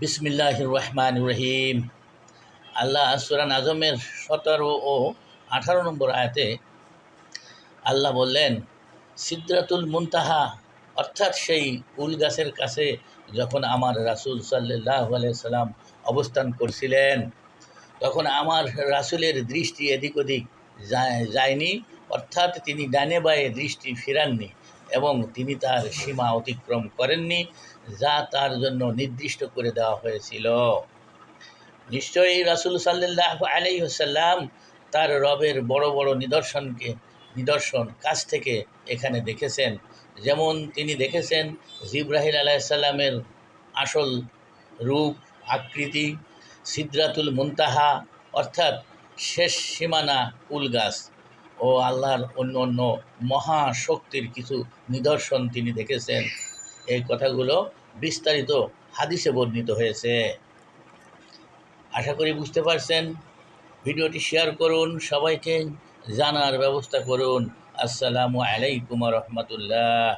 বিসমিল্লাহির রহমানির রহিম। আল্লাহ সূরা আজমের 17 ও 18 নম্বর আয়াতে আল্লাহ বললেন, সিদরাতুল মুনতাহা, অর্থাৎ সেই কুল গাছের কাছে যখন আমার রাসূল সাল্লাল্লাহু আলাইহি সাল্লাম অবস্থান করছিলেন, তখন আমার রাসূলের দৃষ্টি এদিক ওদিক যায়নি, অর্থাৎ তিনি ডানে বায়ে দৃষ্টি ফেরাননি এবং তিনি তার সীমা অতিক্রম করেননি, যা তার জন্য নির্দিষ্ট করে দেওয়া হয়েছিল। নিশ্চয়ই রাসূল সাল্লাল্লাহু আলাইহি ওয়াসাল্লাম তার রবের বড় বড় নিদর্শন কাছ থেকে এখানে দেখেছেন। যেমন তিনি দেখেছেন জিবরাইল আলাইহিস সালামের আসল রূপ, আকৃতি, সিদরাতুল মুনতাহা অর্থাৎ শেষ সীমানা কুল গাছ ও আল্লাহর অন্য অন্য মহাশক্তির কিছু নিদর্শন তিনি দেখেছেন। এই কথাগুলো বিস্তারিত হাদিসে বর্ণিত হয়েছে। আশা করি বুঝতে পারছেন। ভিডিওটি শেয়ার করুন, সবাইকে জানার ব্যবস্থা করুন। আসসালামু আলাইকুম ওয়া রাহমাতুল্লাহ।